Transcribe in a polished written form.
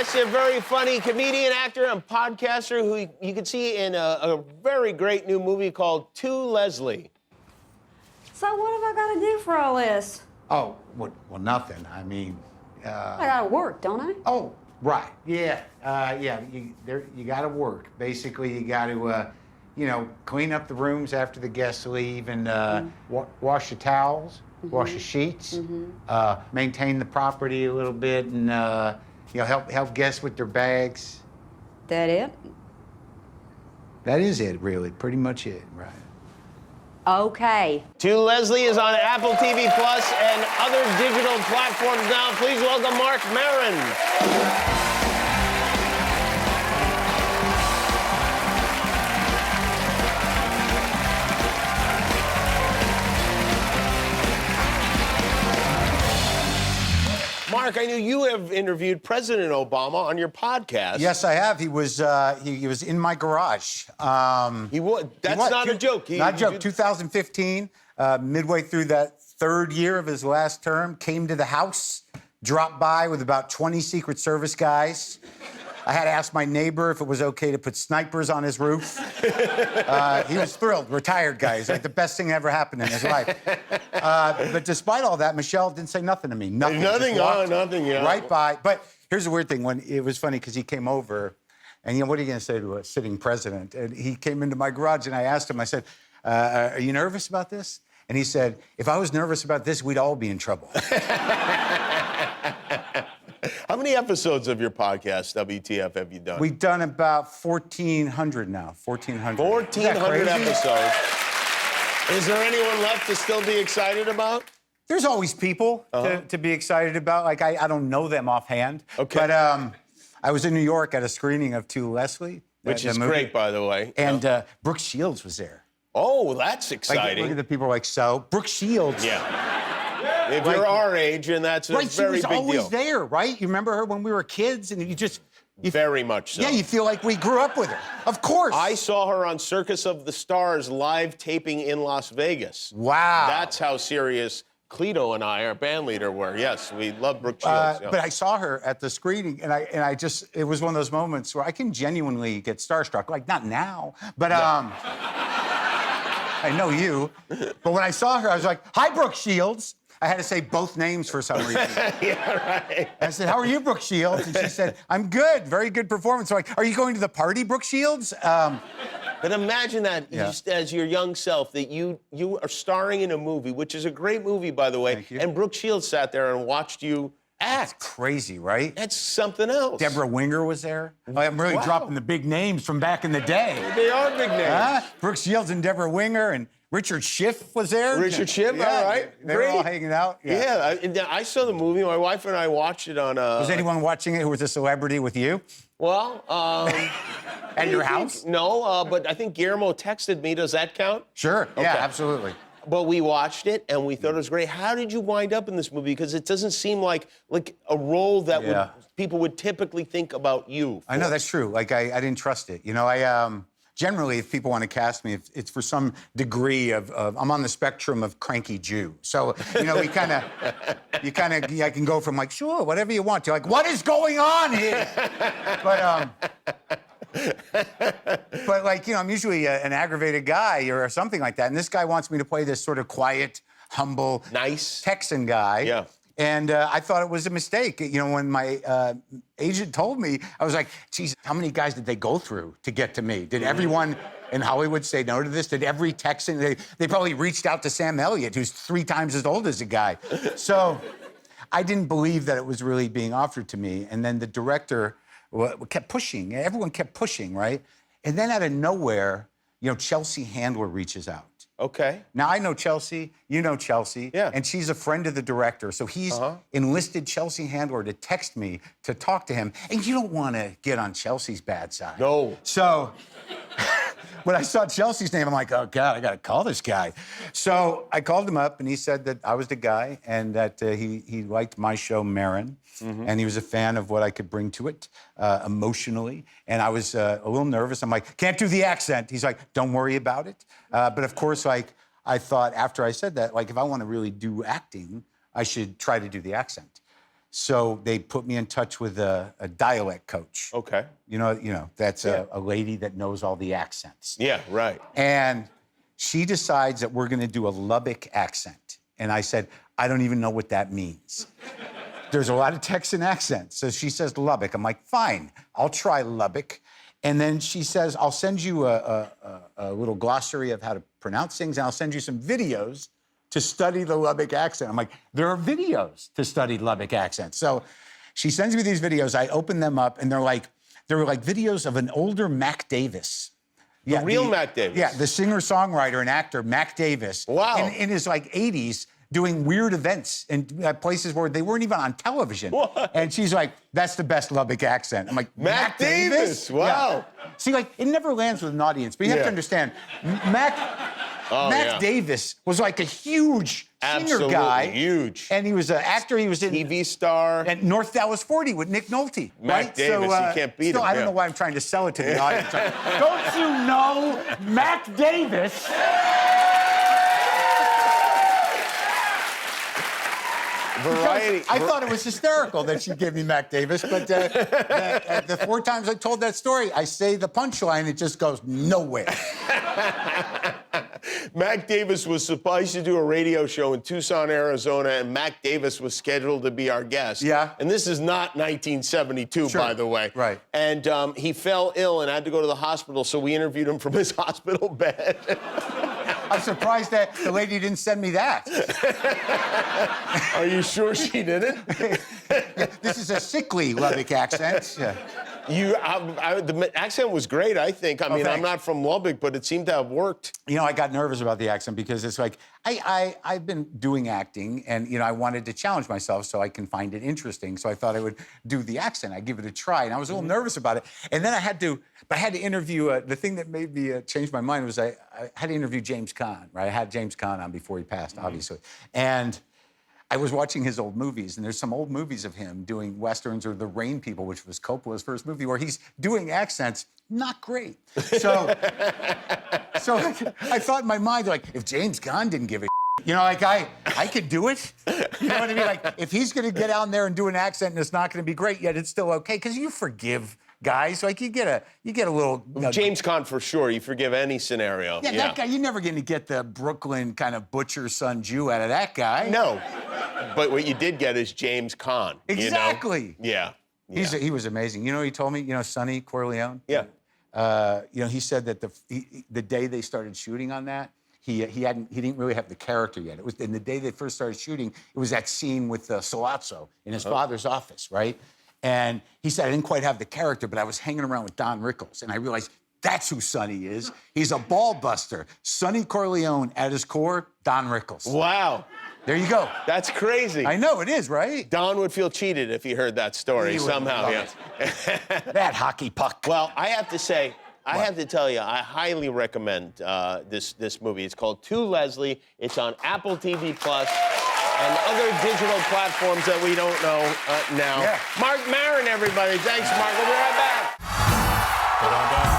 guest, a very funny comedian, actor, and podcaster who you can see in a very great new movie called To Leslie. So what have I got to do for all this? Oh, well, nothing. I mean, I got to work, don't I? Oh, right. Yeah. You got to work. Basically, you got to, clean up the rooms after the guests leave and wash the towels, wash the sheets, maintain the property a little bit, and help guests with their bags. That it? That is it, really. Pretty much it, right? Okay. To Leslie is on Apple TV Plus and other digital platforms now. Please welcome Marc Maron. Marc, I knew you have interviewed President Obama on your podcast. Yes, I have. He was in my garage. He was. That's not a joke. Not a joke. 2015, midway through that third year of his last term, came to the house, dropped by with about 20 Secret Service guys. I had to ask my neighbor if it was okay to put snipers on his roof. He was thrilled. Retired guy. He's like the best thing that ever happened in his life. But despite all that, Michelle didn't say nothing to me. Nothing. Nothing. Nothing. Yeah. Right by. But here's the weird thing. When it was funny because he came over, and what are you going to say to a sitting president? And he came into my garage, and I asked him. I said, "Are you nervous about this?" And he said, "If I was nervous about this, we'd all be in trouble." How many episodes of your podcast, WTF, have you done? We've done about 1,400 now. 1,400. 1,400 episodes. Is there anyone left to still be excited about? There's always people to be excited about. Like, I don't know them offhand. Okay. But I was in New York at a screening of To Leslie. Which is great, by the way. And Brooke Shields was there. Oh, that's exciting. Look at the people like, so. Brooke Shields. Yeah. If you're our age, and that's a very big deal. Right, she was always there, right? You remember her when we were kids, and very much so. Yeah, you feel like we grew up with her. Of course. I saw her on Circus of the Stars live taping in Las Vegas. Wow. That's how serious Cleto and I, our band leader, were. Yes, we love Brooke Shields. But I saw her at the screening, and I just, it was one of those moments where I can genuinely get starstruck. Like, not now, but I know you. But when I saw her, I was like, "Hi, Brooke Shields." I had to say both names for some reason. Yeah, right. I said, "How are you, Brooke Shields?" And she said, "I'm good. Very good performance." So, like, "Are you going to the party, Brooke Shields?" But imagine that, just as your young self, that you are starring in a movie, which is a great movie, by the way. Thank you. And Brooke Shields sat there and watched you act. That's crazy, right? That's something else. Deborah Winger was there. I'm really dropping the big names from back in the day. They are big names. Brooke Shields and Deborah Winger, and Richard Schiff was there. Richard Schiff, all right. They were all hanging out. Yeah, I saw the movie. My wife and I watched it on... Was anyone watching it who was a celebrity with you? Well, At your house? No, but I think Guillermo texted me. Does that count? Sure. Okay. Yeah, absolutely. But we watched it, and we thought it was great. How did you wind up in this movie? Because it doesn't seem like a role that people would typically think about you for. I know, that's true. Like, I didn't trust it. You know, generally, if people want to cast me, it's for some degree of I'm on the spectrum of cranky Jew. So, you know, I can go from like, sure, whatever you want, to like, what is going on here? But like, you know, I'm usually an aggravated guy or something like that. And this guy wants me to play this sort of quiet, humble, nice Texan guy. Yeah. And I thought it was a mistake. You know, when my agent told me, I was like, geez, how many guys did they go through to get to me? Did everyone in Hollywood say no to this? Did every Texan, they probably reached out to Sam Elliott, who's 3 times as old as the guy. So I didn't believe that it was really being offered to me. And then the director kept pushing. Everyone kept pushing, right? And then out of nowhere, you know, Chelsea Handler reaches out. Okay. Now, I know Chelsea, you know Chelsea, and she's a friend of the director, so he's enlisted Chelsea Handler to text me to talk to him, and you don't want to get on Chelsea's bad side. No. So when I saw Chelsea's name, I'm like, oh, God, I got to call this guy. So I called him up, and he said that I was the guy and that he liked my show, Maron, and he was a fan of what I could bring to it emotionally. And I was a little nervous. I'm like, can't do the accent. He's like, don't worry about it. But of course, like, I thought after I said that, like, if I want to really do acting, I should try to do the accent. So they put me in touch with a dialect coach. Okay. You know, that's a lady that knows all the accents. Yeah, right. And she decides that we're gonna do a Lubbock accent. And I said, I don't even know what that means. There's a lot of Texan accents. So she says Lubbock. I'm like, fine, I'll try Lubbock. And then she says, I'll send you a little glossary of how to pronounce things, and I'll send you some videos to study the Lubbock accent. I'm like, there are videos to study Lubbock accent. So she sends me these videos. I open them up, and they're like videos of an older Mac Davis. The real Mac Davis? Yeah, the singer-songwriter and actor Mac Davis. Wow. In his, 80s, doing weird events in places where they weren't even on television. What? And she's like, that's the best Lubbock accent. I'm like, Mac Davis? Wow. Yeah. See, it never lands with an audience, but you have to understand, Mac Davis was like a huge singer guy. Huge. And he was an actor. He was in TV star. And North Dallas 40 with Nick Nolte. Mac Davis, you can't beat him. I don't know why I'm trying to sell it to the audience. Don't you know Mac Davis? Variety. I thought it was hysterical that she gave me Mac Davis, but the 4 times I told that story, I say the punchline, it just goes nowhere. Mac Davis was supposed to do a radio show in Tucson, Arizona, and Mac Davis was scheduled to be our guest. Yeah. And this is not 1972, by the way. Right. And he fell ill and had to go to the hospital, so we interviewed him from his hospital bed. I'm surprised that the lady didn't send me that. Are you sure she didn't? Yeah, this is a sickly Lubbock accent. Yeah. The accent was great, I think. I mean, I'm not from Lubbock, but it seemed to have worked. You know, I got nervous about the accent because it's like, I've been doing acting, and, I wanted to challenge myself so I can find it interesting. So I thought I would do the accent. I'd give it a try. And I was a little nervous about it. And then I had to interview, the thing that made me change my mind was I had to interview James Caan, right? I had James Caan on before he passed, obviously. And I was watching his old movies, and there's some old movies of him doing Westerns, or The Rain People, which was Coppola's first movie, where he's doing accents, not great. So I thought in my mind, if James Caan didn't give a I could do it. You know what I mean? If he's going to get out there and do an accent and it's not going to be great, yet it's still okay, because you forgive guys. You get a little... James Caan, for sure. You forgive any scenario. Yeah, that guy, you're never going to get the Brooklyn kind of butcher son Jew out of that guy. No. But what you did get is James Caan. Exactly. Yeah. He was amazing. You know, he told me, Sonny Corleone? Yeah. He said that the day they started shooting on that, he didn't really have the character yet. It was in the day they first started shooting, it was that scene with Sollozzo in his father's office, right? And he said, I didn't quite have the character, but I was hanging around with Don Rickles, and I realized that's who Sonny is. He's a ball buster. Sonny Corleone at his core, Don Rickles. Wow. There you go. That's crazy. I know, it is, right? Don would feel cheated if he heard that story somehow. Yeah. That hockey puck. Well, I have to say, I have to tell you, I highly recommend this movie. It's called To Leslie. It's on Apple TV Plus and other digital platforms that we don't know now. Yeah. Marc Maron, everybody. Thanks, Marc. We'll be right back.